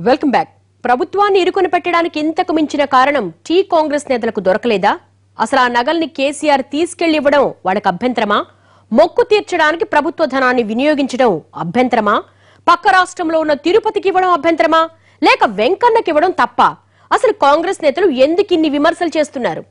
Welcome back. ప్రభుత్వాన్ని ఇరుకుని పెట్టడానికి ఇంతకు మించిన కారణం టీ కాంగ్రెస్ నేతలకు దొరకలేదా? అసలు ఆ నగల్ని కేసీఆర్ తీసుకెళ్లి ఇవ్వడం వాళ్ళకి అభ్యంతరమా? మొక్కు తీర్చడానికి ప్రభుత్వ ధనాన్ని వినియోగించడం అభ్యంతరమా? పక్క రాష్ట్రంలో ఉన్న తిరుపతికి ఇవ్వడం అభ్యంతరమా? లేక వెంకన్నకి ఇవ్వడం తప్ప? అసలు కాంగ్రెస్ నేతలు ఎందుకు ఇన్ని విమర్శలు చేస్తున్నారు?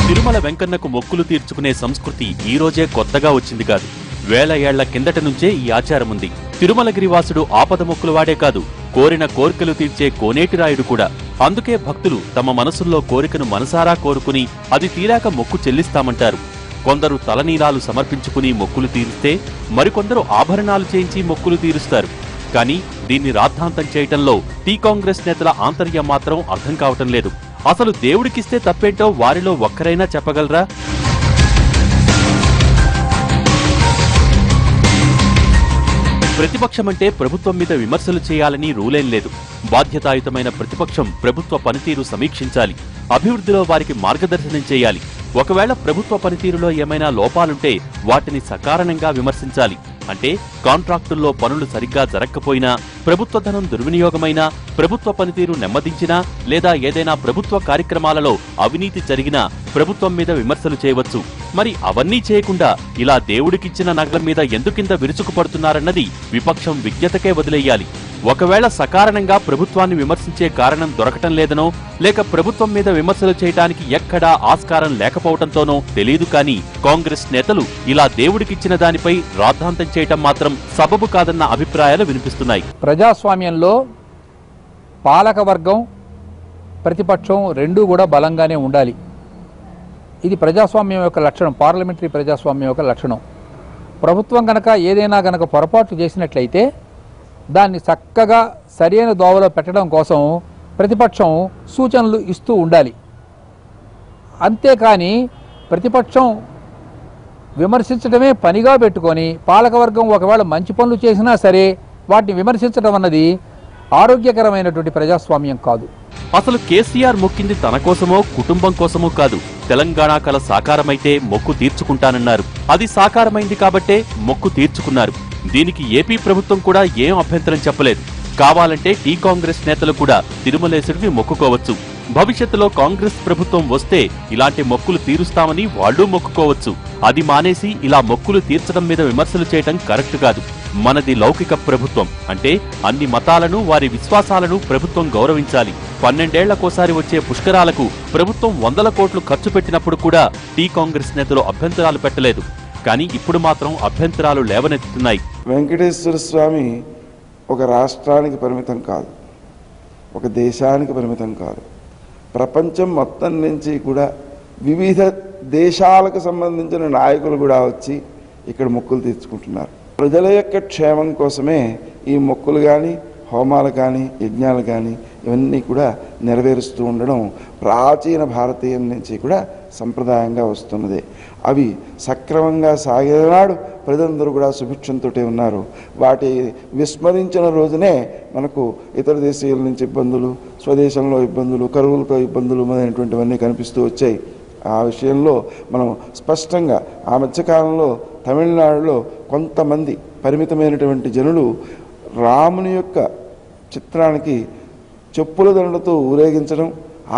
తిరుమల వెంకన్నకు మొక్కులు తీర్చుకునే సంస్కృతి ఈ రోజే కొత్తగా వచ్చింది కాదు. వేల ఏళ్ల కిందట నుంచే ఈ ఆచారం ఉంది. తిరుమలగిరివాసుడు ఆపద మొక్కులు వాడే కాదు, కోరిన కోరికలు తీర్చే కోనేటి రాయుడు కూడా. అందుకే భక్తులు తమ మనసుల్లో కోరికను మనసారా కోరుకుని అది తీరాక మొక్కు చెల్లిస్తామంటారు. కొందరు తలనీలాలు సమర్పించుకుని మొక్కులు తీరిస్తే మరికొందరు ఆభరణాలు చేయించి మొక్కులు తీరుస్తారు. కానీ దీన్ని రాద్ధాంతం చేయటంలో టీ కాంగ్రెస్ నేతల ఆంతర్యం మాత్రం అర్థం కావటం లేదు. అసలు దేవుడికిస్తే తప్పేంటో వారిలో ఒక్కరైనా చెప్పగలరా? ప్రతిపక్షమంటే ప్రభుత్వం మీద విమర్శలు చేయాలని రూలేం లేదు. బాధ్యతాయుతమైన ప్రతిపక్షం ప్రభుత్వ పనితీరు సమీక్షించాలి, అభివృద్ధిలో వారికి మార్గదర్శనం చేయాలి. ఒకవేళ ప్రభుత్వ పనితీరులో ఏమైనా లోపాలుంటే వాటిని సకారణంగా విమర్శించాలి. అంటే కాంట్రాక్టుల్లో పనులు సరిగ్గా జరగకపోయినా, ప్రభుత్వ ధనం దుర్వినియోగమైనా, ప్రభుత్వ పనితీరు నెమ్మదించినా, లేదా ఏదైనా ప్రభుత్వ కార్యక్రమాలలో అవినీతి జరిగినా ప్రభుత్వం మీద విమర్శలు చేయవచ్చు. మరి అవన్నీ చేయకుండా ఇలా దేవుడికిచ్చిన నగల మీద ఎందుకింత విరుచుకుపడుతున్నారన్నది విపక్షం విజ్ఞతకే వదిలేయాలి. ఒకవేళ సకారణంగా ప్రభుత్వాన్ని విమర్శించే కారణం దొరకటం లేదనో, లేక ప్రభుత్వం మీద విమర్శలు చేయడానికి ఎక్కడా ఆస్కారం లేకపోవడంతోనో తెలియదు. కానీ కాంగ్రెస్ నేతలు ఇలా దేవుడికిచ్చిన దానిపై రాద్ధాంతం చేయటం మాత్రం సబబు కాదన్న అభిప్రాయాలు వినిపిస్తున్నాయి. ప్రజాస్వామ్యంలో పాలక వర్గం ప్రతిపక్షం రెండూ కూడా బలంగానే ఉండాలి. ఇది ప్రజాస్వామ్యం యొక్క లక్షణం, పార్లమెంటరీ ప్రజాస్వామ్యం యొక్క లక్షణం. ప్రభుత్వం గనక ఏదైనా గనక పొరపాటు చేసినట్లయితే దాన్ని చక్కగా సరైన దోవలో పెట్టడం కోసం ప్రతిపక్షం సూచనలు ఇస్తూ ఉండాలి. అంతేకాని ప్రతిపక్షం విమర్శించడమే పనిగా పెట్టుకొని పాలకవర్గం ఒకవేళ మంచి పనులు చేసినా సరే వాటిని విమర్శించడం అన్నది ఆరోగ్యకరమైనటువంటి ప్రజాస్వామ్యం కాదు. అసలు కేసీఆర్ మొక్కింది తన కోసమో కుటుంబం కోసమో కాదు. తెలంగాణ కల సాకారమైతే మొక్కు తీర్చుకుంటానన్నారు. అది సాకారమైంది కాబట్టే మొక్కు తీర్చుకున్నారు. దీనికి ఏపీ ప్రభుత్వం కూడా ఏం అభ్యంతరం చెప్పలేదు. కావాలంటే టీ కాంగ్రెస్ నేతలు కూడా తిరుమలేశుడిని మొక్కుకోవచ్చు. భవిష్యత్తులో కాంగ్రెస్ ప్రభుత్వం వస్తే ఇలాంటి మొక్కులు తీరుస్తామని వాళ్లూ మొక్కుకోవచ్చు. అది మానేసి ఇలా మొక్కులు తీర్చడం మీద విమర్శలు చేయటం కరెక్ట్ కాదు. మనది లౌకిక ప్రభుత్వం అంటే అన్ని మతాలను, వారి విశ్వాసాలను ప్రభుత్వం గౌరవించాలి. 12 ఏళ్లకోసారి వచ్చే పుష్కరాలకు ప్రభుత్వం 100 కోట్లు ఖర్చు పెట్టినప్పుడు కూడా టీ కాంగ్రెస్ నేతలు అభ్యంతరాలు పెట్టలేదు. కానీ ఇప్పుడు మాత్రం అభ్యంతరాలు లేవనెత్తుతున్నాయి. వెంకటేశ్వర స్వామి ఒక రాష్ట్రానికి పరిమితం కాదు, ఒక దేశానికి పరిమితం కాదు. ప్రపంచం మొత్తం నుంచి కూడా వివిధ దేశాలకు సంబంధించిన నాయకులు కూడా వచ్చి ఇక్కడ మొక్కులు తీర్చుకుంటున్నారు. ప్రజల యొక్క క్షేమం కోసమే ఈ మొక్కులు కానీ, హోమాలు కానీ, యజ్ఞాలు కానీ ఇవన్నీ కూడా నెరవేరుస్తూ ఉండడం ప్రాచీన భారతీయం నుంచి కూడా సంప్రదాయంగా వస్తున్నది. అవి సక్రమంగా సాగేనాడు ప్రజలందరూ కూడా సుభిక్షంతో ఉన్నారు. వాటి విస్మరించిన రోజునే మనకు ఇతర దేశీయుల నుంచి ఇబ్బందులు, స్వదేశంలో ఇబ్బందులు, కరువులతో ఇబ్బందులు మొదలైనటువంటివన్నీ కనిపిస్తూ వచ్చాయి. ఆ విషయంలో మనం స్పష్టంగా ఆ మధ్యకాలంలో తమిళనాడులో కొంతమంది పరిమితమైనటువంటి జనులు రాముని యొక్క చిత్రానికి చెప్పుల దండతో ఊరేగించడం,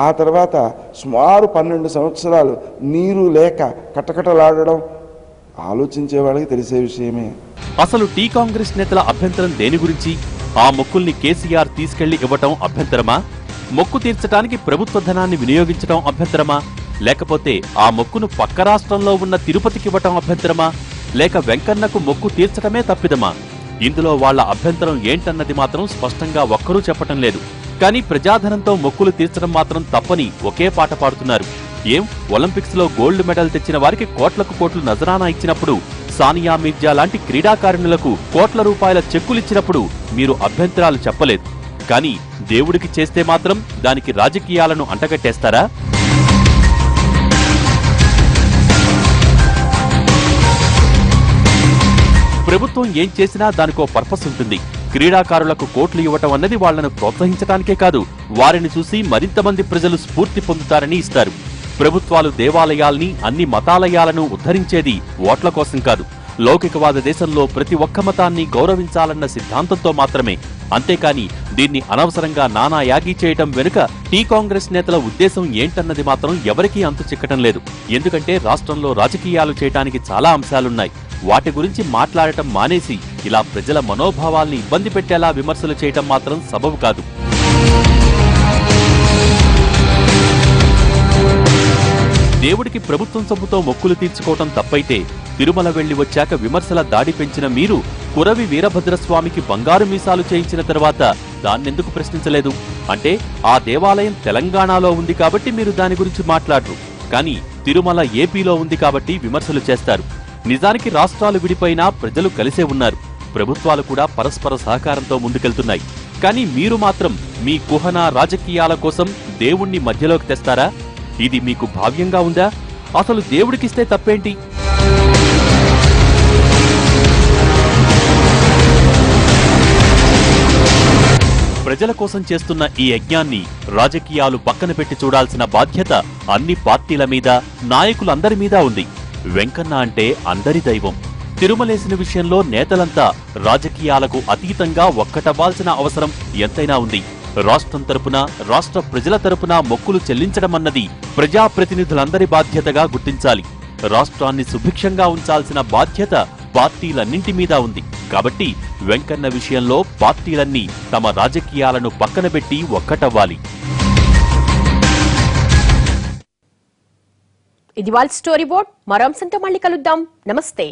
ఆ తర్వాత సుమారు 12 సంవత్సరాలు నీరు లేక కటకటలాడడం ఆలోచించే వాళ్ళకి తెలిసే విషయమే. అసలు టీ కాంగ్రెస్ నేతల అభ్యంతరం దేని గురించి? ఆ మొక్కుల్ని కేసీఆర్ తీసుకెళ్లి ఇవ్వటం అభ్యంతరమా? మొక్కు తీర్చడానికి ప్రభుత్వ ధనాన్ని వినియోగించడం అభ్యంతరమా? లేకపోతే ఆ మొక్కును పక్క రాష్ట్రంలో ఉన్న తిరుపతికి ఇవ్వటం అభ్యంతరమా? లేక వెంకన్నకు మొక్కు తీర్చడమే తప్పిదమా? ఇందులో వాళ్ల అభ్యంతరం ఏంటన్నది మాత్రం స్పష్టంగా ఒక్కరూ చెప్పటం లేదు. కానీ ప్రజాధనంతో మొక్కులు తీర్చడం మాత్రం తప్పని ఒకే పాట పాడుతున్నారు. ఏం ఒలింపిక్స్ లో గోల్డ్ మెడల్ తెచ్చిన వారికి కోట్లకు కోట్లు నజరానా ఇచ్చినప్పుడు, సానియా మీర్జా లాంటి క్రీడాకారిణులకు కోట్ల రూపాయల చెక్కులిచ్చినప్పుడు మీరు అభ్యంతరాలు చెప్పలేదు. కానీ దేవుడికి చేస్తే మాత్రం దానికి రాజకీయాలను అంటగట్టేస్తారా? ప్రభుత్వం ఏం చేసినా దానికో పర్పస్ ఉంటుంది. క్రీడాకారులకు కోట్లు ఇవ్వటం అన్నది వాళ్లను ప్రోత్సహించడానికే కాదు, వారిని చూసి మరింత మంది ప్రజలు స్ఫూర్తి పొందుతారని ఇస్తారు. ప్రభుత్వాలు దేవాలయాల్ని, అన్ని మతాలయాలను ఉద్ధరించేది ఓట్ల కోసం కాదు, లౌకికవాద దేశంలో ప్రతి ఒక్క మతాన్ని గౌరవించాలన్న సిద్ధాంతంతో మాత్రమే. అంతేకాని దీన్ని అనవసరంగా నానా యాగీ చేయటం వెనుక టీ కాంగ్రెస్ నేతల ఉద్దేశం ఏంటన్నది మాత్రం ఎవరికీ అంతు చిక్కటం లేదు. ఎందుకంటే రాష్ట్రంలో రాజకీయాలు చేయటానికి చాలా అంశాలున్నాయి. వాటి గురించి మాట్లాడటం మానేసి ఇలా ప్రజల మనోభావాల్ని ఇబ్బంది పెట్టేలా విమర్శలు చేయటం మాత్రం సబబు కాదు. దేవుడికి ప్రభుత్వం సొమ్ముతో మొక్కులు తీర్చుకోవటం తప్పైతే తిరుమల వెళ్లి వచ్చాక విమర్శల దాడి పెంచిన మీరు కురవి వీరభద్రస్వామికి బంగారు మీసాలు చేయించిన తర్వాత దాన్నెందుకు ప్రశ్నించలేదు? అంటే ఆ దేవాలయం తెలంగాణలో ఉంది కాబట్టి మీరు దాని గురించి మాట్లాడరు, కానీ తిరుమల ఏపీలో ఉంది కాబట్టి విమర్శలు చేస్తారు. నిజానికి రాష్ట్రాలు విడిపోయినా ప్రజలు కలిసే ఉన్నారు, ప్రభుత్వాలు కూడా పరస్పర సహకారంతో ముందుకెళ్తున్నాయి. కానీ మీరు మాత్రం మీ కుహన రాజకీయాల కోసం దేవుణ్ణి మధ్యలోకి తెస్తారా? ఇది మీకు భావ్యంగా ఉందా? అసలు దేవుడికిస్తే తప్పేంటి? ప్రజల కోసం చేస్తున్న ఈ యజ్ఞాన్ని రాజకీయాలు పక్కన పెట్టి చూడాల్సిన బాధ్యత అన్ని పార్టీల మీద, నాయకులందరి మీద ఉంది. వెంకన్న అంటే అందరి దైవం. తిరుమలేసిన విషయంలో నేతలంతా రాజకీయాలకు అతీతంగా ఒక్కటవ్వాల్సిన అవసరం ఎంతైనా ఉంది. రాష్ట్రం తరపున, రాష్ట్ర ప్రజల తరపున మొక్కులు చెల్లించడమన్నది ప్రజాప్రతినిధులందరి బాధ్యతగా గుర్తించాలి. రాష్ట్రాన్ని సుభిక్షంగా ఉంచాల్సిన బాధ్యత పార్టీలన్నింటి మీద ఉంది. కాబట్టి వెంకన్న విషయంలో పార్టీలన్నీ తమ రాజకీయాలను పక్కనబెట్టి ఒక్కటవ్వాలి. ఇది వాళ్ళ స్టోరీ బోర్డ్. మరో అంశంతో మళ్ళీ కలుద్దాం. నమస్తే.